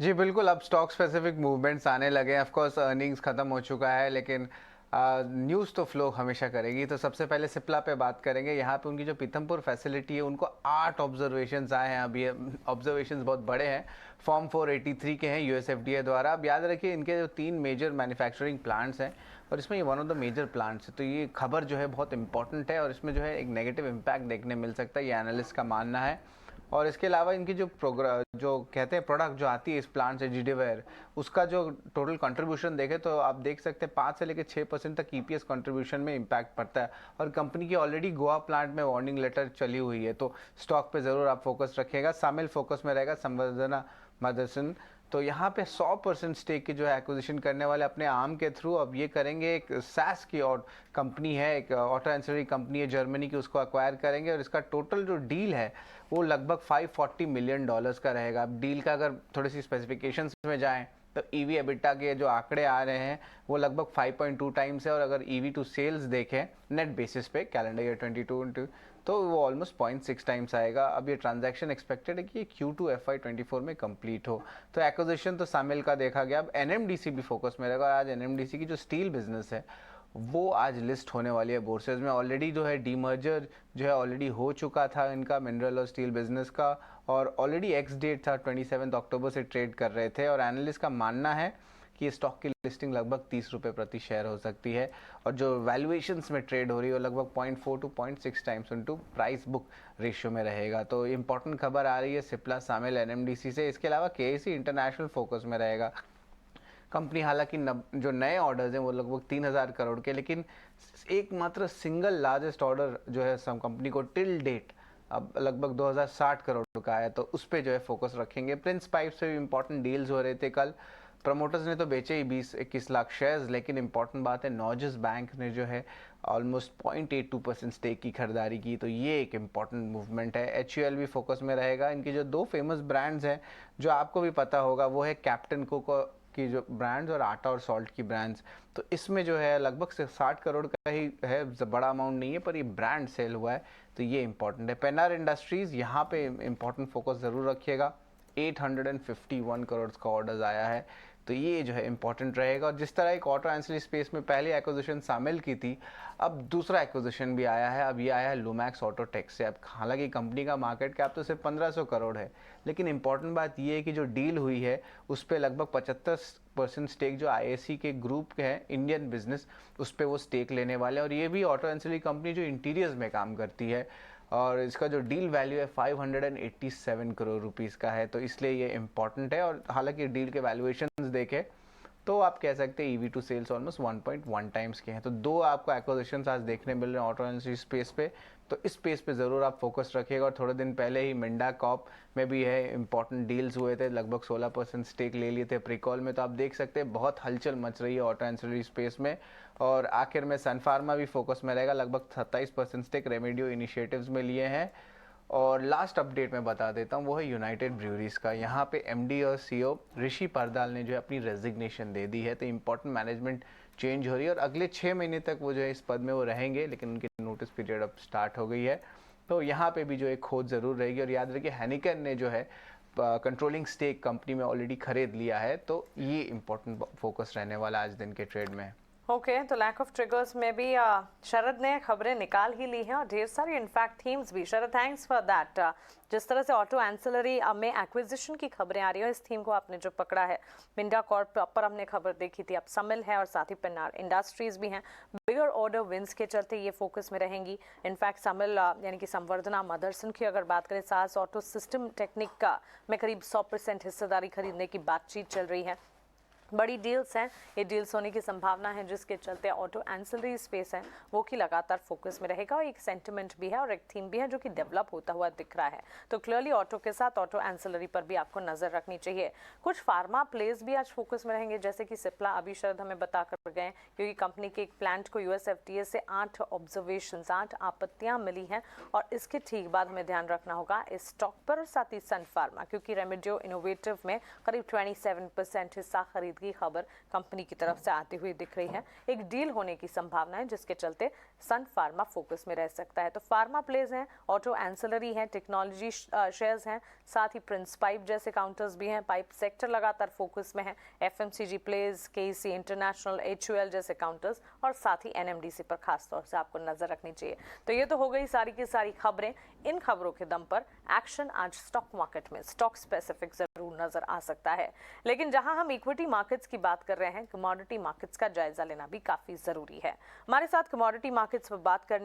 जी बिल्कुल, अब stock specific movements आने लगे हैं। ऑफ कोर्स अर्निंग्स खत्म हो चुका है, लेकिन न्यूज़ तो फ्लो हमेशा करेगी। तो सबसे पहले सिप्ला पे बात करेंगे। यहाँ पे उनकी जो पीथमपुर फैसिलिटी है, उनको 8 ऑब्जर्वेशंस आए हैं। अभी ऑब्जर्वेशंस बहुत बड़े हैं, फॉर्म 483 के हैं यूएसएफडीए द्वारा। अब याद रखिए, इनके जो 3 मेजर मैन्युफैक्चरिंग प्लांट्स हैं और इसमें ये one of the major plants है। तो ये खबर जो है बहुत इंपॉर्टेंट है और इसमें जो है एक नेगेटिव इम्पैक्ट देखने मिल सकता है, ये एनालिस्ट का मानना है। और इसके अलावा इनकी जो जो कहते हैं प्रोडक्ट जो आती है इस प्लांट से, जीडीवेयर, उसका जो टोटल कंट्रीब्यूशन देखें तो आप देख सकते हैं 5 से लेकर 6% तक ईपीएस कंट्रीब्यूशन में इम्पैक्ट पड़ता है। और कंपनी की ऑलरेडी गोवा प्लांट में वार्निंग लेटर चली हुई है, तो स्टॉक पे ज़रूर आप फोकस रखिएगा। शामिल फोकस में रहेगा संवर्धना मदरसन। तो यहाँ पे 100% स्टेक की जो है एक्विजिशन करने वाले अपने आर्म के थ्रू अब ये करेंगे। एक सैस की और कंपनी है, एक ऑटो एंसिलरी कंपनी है जर्मनी की, उसको अक्वायर करेंगे और इसका टोटल जो डील है वो लगभग $540 मिलियन का रहेगा। अब डील का अगर थोड़ी सी स्पेसिफिकेशंस में जाएं तो ईवी एबिटा के जो आंकड़े आ रहे हैं वो लगभग 5.2 टाइम्स है, और अगर ईवी टू सेल्स देखें नेट बेसिस पे कैलेंडर ईयर 22 तो वो ऑलमोस्ट 0.6 टाइम्स आएगा। अब ये ट्रांजैक्शन एक्सपेक्टेड है कि ये Q2 FY24 में कंप्लीट हो। तो एक्विजिशन तो शामिल का देखा गया। अब एनएमडीसी भी फोकस में रहेगा। आज एनएमडीसी की जो स्टील बिजनेस है वो आज लिस्ट होने वाली है बोर्सेज में। ऑलरेडी जो है डीमर्जर जो है ऑलरेडी हो चुका था इनका मिनरल और स्टील बिजनेस का, और ऑलरेडी एक्स डेट था 27 अक्टूबर से ट्रेड कर रहे थे। और एनालिस्ट का मानना है कि स्टॉक की लिस्टिंग लगभग 30 रुपये प्रति शेयर हो सकती है, और जो वैल्यूएशंस में ट्रेड हो रही है वो लगभग 0.4 to 0.6 times into price book ratio में रहेगा। तो इंपॉर्टेंट खबर आ रही है सिप्ला शामिल एनएमडीसी से। इसके अलावा केएसी इंटरनेशनल फोकस में रहेगा। कंपनी हालांकि जो नए ऑर्डर्स हैं वो लगभग 3,000 करोड़ के, लेकिन एकमात्र सिंगल लार्जेस्ट ऑर्डर जो है सम कंपनी को टिल डेट अब लगभग 2060 करोड़ का है, तो उस पर जो है फोकस रखेंगे। प्रिंस पाइप से भी इंपॉर्टेंट डील्स हो रहे थे कल। प्रमोटर्स ने तो बेचे ही 20-21 लाख शेयर्स, लेकिन इंपॉर्टेंट बात है नॉर्जस बैंक ने जो है ऑलमोस्ट 0.82% स्टेक की खरीदारी की, तो ये एक इंपॉर्टेंट मूवमेंट है। एचयूएल भी फोकस में रहेगा। इनकी जो 2 फेमस ब्रांड्स हैं जो आपको भी पता होगा, वो है कैप्टन कोको की जो ब्रांड्स और आटा और सॉल्ट की ब्रांड्स। तो इसमें जो है लगभग से 60 करोड़ का ही है, बड़ा अमाउंट नहीं है, पर ये ब्रांड सेल हुआ है, तो ये इंपॉर्टेंट है। पेनार इंडस्ट्रीज यहाँ पे इंपॉर्टेंट फोकस ज़रूर रखिएगा। 851 करोड़ का ऑर्डर्स आया है, तो ये जो है इंपॉर्टेंट रहेगा। और जिस तरह एक ऑटो एंसिलरी स्पेस में पहली एक्विजिशन शामिल की थी, अब दूसरा एक्विजिशन भी आया है। अब ये आया है लुमैक्स ऑटोटेक से। अब हालांकि कंपनी का मार्केट कैप तो सिर्फ 1500 करोड़ है, लेकिन इंपॉर्टेंट बात ये है कि जो डील हुई है उस पर लगभग 75% स्टेक जो आईएसी के ग्रुप के हैं इंडियन बिजनेस, उस पर वो स्टेक लेने वाले हैं। और ये भी ऑटो एंसिलरी कंपनी जो इंटीरियर्स में काम करती है, और इसका जो डील वैल्यू है 587 करोड़ रुपीस का है, तो इसलिए ये इंपॉर्टेंट है। और हालांकि डील के वैल्यूएशंस देखे तो आप कह सकते हैं EV to sales almost 1.1 times के हैं। तो 2 आपको एक्विजिशंस आज देखने मिल रहे हैं ऑटो एंसिलरी स्पेस पे, तो इस स्पेस पे ज़रूर आप फोकस रखिएगा। और थोड़े दिन पहले ही मिंडा कॉप में भी है इंपॉर्टेंट डील्स हुए थे, लगभग 16% स्टेक ले लिए थे प्रीकॉल में। तो आप देख सकते हैं बहुत हलचल मच रही है ऑटो एंसिलरी स्पेस में। और आखिर में सन फार्मा भी फोकस में रहेगा, लगभग 27% स्टेक रेमेडियो इनिशिएटिव्स में लिए हैं। और लास्ट अपडेट मैं बता देता हूँ, वो है यूनाइटेड ब्रूअरीज का। यहाँ पे एमडी और सीईओ ऋषि पारदाल ने जो है अपनी रेजिग्नेशन दे दी है, तो इंपॉर्टेंट मैनेजमेंट चेंज हो रही है और अगले 6 महीने तक वो जो है इस पद में वो रहेंगे, लेकिन उनकी नोटिस पीरियड अब स्टार्ट हो गई है। तो यहाँ पे भी जो एक खोज ज़रूर रहेगी। और याद रखिए हैनिकन ने जो है कंट्रोलिंग स्टेक कंपनी में ऑलरेडी खरीद लिया है, तो ये इंपॉर्टेंट फोकस रहने वाला आज दिन के ट्रेड में। ओके तो लैक ऑफ ट्रिगर्स में भी शरद ने खबरें निकाल ही ली हैं और ढेर सारी इनफैक्ट थीम्स भी। शरद थैंक्स फॉर दैट। जिस तरह से ऑटो एंसिलरी में एक्विजिशन की खबरें आ रही है, इस थीम को आपने जो पकड़ा है, मिंडा कॉर्प पर हमने खबर देखी थी, अब समिल है और साथ ही पेनार इंडस्ट्रीज भी हैं। बिगर ऑर्डर विंस के चलते ये फोकस में रहेंगी। इनफैक्ट समिल यानी कि संवर्धना मदरसन की अगर बात करें, सास ऑटो सिस्टम टेक्निक का में करीब 100% हिस्सेदारी खरीदने की बातचीत चल रही है। बड़ी डील्स हैं, ये डील्स होने की संभावना है, जिसके चलते ऑटो एंसिलरी स्पेस है वो की लगातार फोकस में रहेगा। और एक सेंटिमेंट भी है और एक थीम भी है जो कि डेवलप होता हुआ दिख रहा है। तो क्लियरली ऑटो के साथ ऑटो एंसिलरी पर भी आपको नजर रखनी चाहिए। कुछ फार्मा प्लेस भी आज फोकस में रहेंगे, जैसे कि सिप्ला अभी शरद हमें बता कर गए, क्योंकि कंपनी के एक प्लांट को यूएसएफडीए से 8 ऑब्जर्वेशन 8 आपत्तियां मिली हैं और इसके ठीक बाद हमें ध्यान रखना होगा इस स्टॉक पर। साथ ही सन फार्मा, क्योंकि रेमेडियो इनोवेटिव में करीब 27% हिस्सा खरीद खरीद की खबर कंपनी की तरफ से आती हुई दिख रही है। एक डील होने की संभावना है जिसके चलते सन फार्मा फोकस में रह सकता है। तो फार्मा प्लेज हैं, ऑटो एंसिलरी हैं, टेक्नोलॉजी शेयर्स हैं, साथ ही प्रिंस पाइप जैसे काउंटर्स भी हैं। पाइप सेक्टर लगातार फोकस में है। एफएमसीजी प्लेज, केसी इंटरनेशनल, एचयूएल जैसे काउंटर्स और साथ ही एनएमडीसी पर खास तौर से आपको नजर रखनी चाहिए। तो ये तो हो गई सारी की सारी खबरें। इन खबरों के दम पर एक्शन आज स्टॉक मार्केट में स्टॉक स्पेसिफिक जरूर नजर आ सकता है, लेकिन जहां हम इक्विटी मार्केट्स की बात कर रहे हैं, कमोडिटी मार्केट्स का जायजा लेना भी काफी जरूरी है। हमारे साथ कमोडिटी मार्केट्स पर बात करने